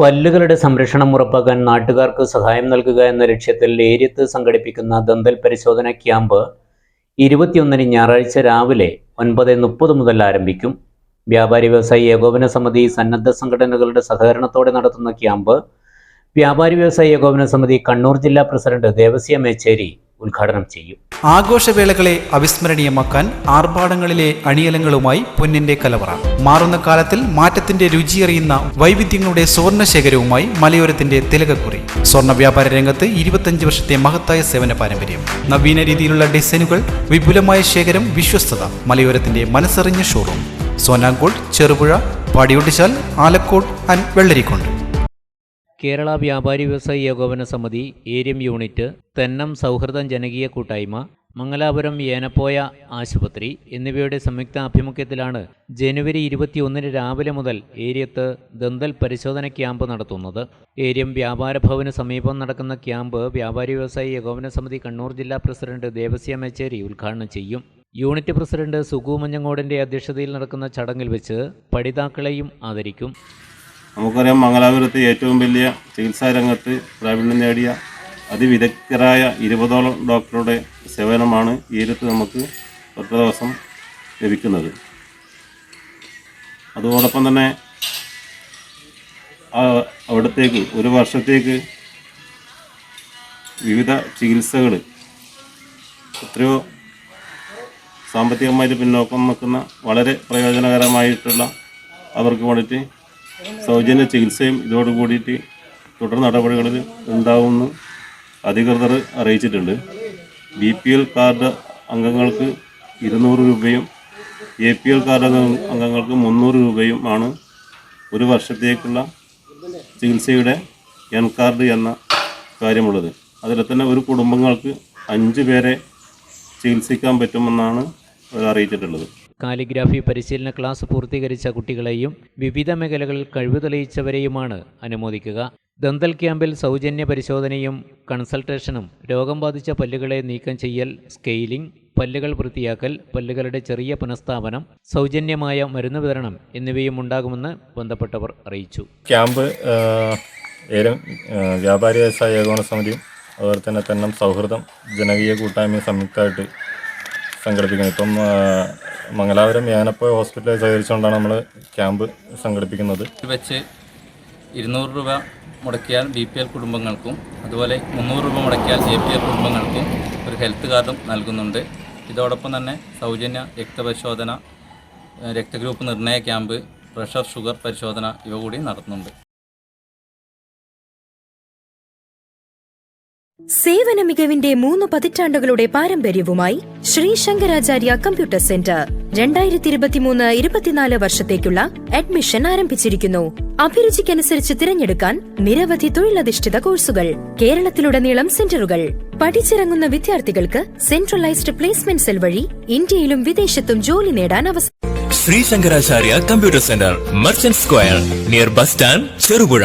പല്ലുകളുടെ സംരക്ഷണം ഉറപ്പാക്കാൻ നാട്ടുകാർക്ക് സഹായം നൽകുക എന്ന ലക്ഷ്യത്തിൽ ഏര്യത്ത് സംഘടിപ്പിക്കുന്ന ദന്തൽ പരിശോധന ക്യാമ്പ് 21 ഞായറാഴ്ച രാവിലെ 9:30 മുതൽ ആരംഭിക്കും. വ്യാപാരി വ്യവസായി ഏകോപന സമിതി സന്നദ്ധ സംഘടനകളുടെ സഹകരണത്തോടെ നടത്തുന്ന ക്യാമ്പ് വ്യാപാരി വ്യവസായി ഏകോപന സമിതി കണ്ണൂർ ജില്ലാ പ്രസിഡന്റ് ദേവസ്യ മേച്ചേരി ഉദ്ഘാടനം ചെയ്യും. ആഘോഷവേളകളെ അവിസ്മരണീയമാക്കാൻ ആർഭാടങ്ങളിലെ അണിയലങ്ങളുമായി പൊന്നിന്റെ കലവറ. മാറുന്ന കാലത്തിൽ മാറ്റത്തിന്റെ രുചിയറിയുന്ന വൈവിധ്യങ്ങളുടെ സ്വർണ്ണശേഖരവുമായി മലയോരത്തിന്റെ തിലകക്കുറി. സ്വർണ്ണ വ്യാപാര രംഗത്ത് 25 വർഷത്തെ മഹത്തായ സേവന പാരമ്പര്യം, നവീന രീതിയിലുള്ള ഡിസൈനുകൾ, വിപുലമായ ശേഖരം, വിശ്വസ്തത. മലയോരത്തിന്റെ മനസ്സറിഞ്ഞ ഷോറൂം സോനാങ്കോട്, ചെറുപുഴ, പാടിയൊട്ടിച്ചാൽ, ആലക്കോട് ആൻഡ് വെള്ളരിക്കുണ്ട്. കേരള വ്യാപാരി വ്യവസായി ഏകോപന സമിതി ഏര്യം യൂണിറ്റ്, തെന്നം സൗഹൃദം ജനകീയ കൂട്ടായ്മ, മംഗലാപുരം ഏനപ്പോയ ആശുപത്രി എന്നിവയുടെ സംയുക്ത ആഭിമുഖ്യത്തിലാണ് ജനുവരി 21 രാവിലെ മുതൽ ഏര്യത്ത് ദന്തൽ പരിശോധന ക്യാമ്പ് നടത്തുന്നത്. ഏര്യം വ്യാപാര ഭവന് സമീപം നടക്കുന്ന ക്യാമ്പ് വ്യാപാരി വ്യവസായി ഏകോപന സമിതി കണ്ണൂർ ജില്ലാ പ്രസിഡന്റ് ദേവസ്യ മേച്ചേരി ഉദ്ഘാടനം ചെയ്യും. യൂണിറ്റ് പ്രസിഡന്റ് സുഗു മഞ്ഞങ്ങോടിന്റെ അധ്യക്ഷതയിൽ നടക്കുന്ന ചടങ്ങിൽ വെച്ച് പഠിതാക്കളെയും ആദരിക്കും. നമുക്കറിയാം, മംഗലാപുരത്ത് ഏറ്റവും വലിയ ചികിത്സാ രംഗത്ത് പ്രാവീണ്യം നേടിയ അതിവിദഗ്ധരായ 20ഓളം ഡോക്ടറുടെ സേവനമാണ് ഏര്യത്ത് നമുക്ക് ഒറ്റ ദിവസം ലഭിക്കുന്നത്. അതോടൊപ്പം തന്നെ അവിടത്തേക്ക് ഒരു വർഷത്തേക്ക് വിവിധ ചികിത്സകൾ എത്രയോ സാമ്പത്തികമായിട്ട് പിന്നോക്കം നിൽക്കുന്ന വളരെ പ്രയോജനകരമായിട്ടുള്ള അവർക്ക് വേണ്ടിയിട്ട് സൗജന്യ ചികിത്സയും ഇതോടുകൂടിയിട്ട് തുടർ നടപടികളിൽ ഉണ്ടാവുമെന്ന് അധികൃതർ അറിയിച്ചിട്ടുണ്ട്. BPL കാർഡ് അംഗങ്ങൾക്ക് 200 രൂപയും APL കാർഡ് അംഗങ്ങൾക്ക് 300 രൂപയും ആണ് ഒരു വർഷത്തേക്കുള്ള ചികിത്സയുടെ കാർഡ് എന്ന കാര്യമുള്ളത്. അതിൽ തന്നെ ഒരു കുടുംബങ്ങൾക്ക് 5 പേരെ ചികിത്സിക്കാൻ പറ്റുമെന്നാണ് അവർ അറിയിച്ചിട്ടുള്ളത്. കാലിഗ്രാഫി പരിശീലന ക്ലാസ് പൂർത്തീകരിച്ച കുട്ടികളെയും വിവിധ മേഖലകളിൽ കഴിവ് തെളിയിച്ചവരെയുമാണ് അനുമോദിക്കുക. ദന്തൽ ക്യാമ്പിൽ സൗജന്യ പരിശോധനയും കൺസൾട്ടേഷനും, രോഗം ബാധിച്ച പല്ലുകളെ നീക്കം ചെയ്യൽ, സ്കെയിലിംഗ്, പല്ലുകൾ വൃത്തിയാക്കൽ, പല്ലുകളുടെ ചെറിയ പുനഃസ്ഥാപനം, സൗജന്യമായ മരുന്ന് വിതരണം എന്നിവയും ഉണ്ടാകുമെന്ന് ബന്ധപ്പെട്ടവർ അറിയിച്ചു. ക്യാമ്പ് ഏര്യം വ്യാപാരി വ്യവസായ ഏകോപന സമിതിയും അതുപോലെ തന്നെ തെന്നം സൗഹൃദം ജനകീയ കൂട്ടായ്മയും സംയുക്തമായിട്ട് സംഘടിപ്പിക്കുന്നത്. ഇപ്പം മംഗലാപുരം ഏനപ്പോയ ഹോസ്പിറ്റലിൽ സഹകരിച്ചുകൊണ്ടാണ് നമ്മൾ ക്യാമ്പ് സംഘടിപ്പിക്കുന്നത്. വെച്ച് 200 രൂപ മുടക്കിയാൽ BPL കുടുംബങ്ങൾക്കും അതുപോലെ 300 രൂപ മുടക്കിയാൽ APL കുടുംബങ്ങൾക്കും ഒരു ഹെൽത്ത് കാർഡും നൽകുന്നുണ്ട്. ഇതോടൊപ്പം തന്നെ സൗജന്യ രക്തപരിശോധന, രക്തഗ്രൂപ്പ് നിർണയ ക്യാമ്പ്, പ്രഷർ ഷുഗർ പരിശോധന ഇവ കൂടി നടത്തുന്നുണ്ട്. സേവന മികവിന്റെ 3 പതിറ്റാണ്ടുകളുടെ പാരമ്പര്യവുമായി ശ്രീ ശങ്കരാചാര്യ കമ്പ്യൂട്ടർ സെന്റർ 2023-24 വർഷത്തേക്കുള്ള അഡ്മിഷൻ ആരംഭിച്ചിരിക്കുന്നു. അഭിരുചിക്കനുസരിച്ച് തിരഞ്ഞെടുക്കാൻ നിരവധി തൊഴിലധിഷ്ഠിത കോഴ്സുകൾ, കേരളത്തിലുടനീളം സെന്ററുകൾ. പഠിച്ചിറങ്ങുന്ന വിദ്യാർത്ഥികൾക്ക് സെൻട്രലൈസ്ഡ് പ്ലേസ്മെന്റ് സെൽ വഴി ഇന്ത്യയിലും വിദേശത്തും ജോലി നേടാൻ അവസരം. Shri Shankaracharya computer centre, merchant square, near bus stand, Cherupuzha.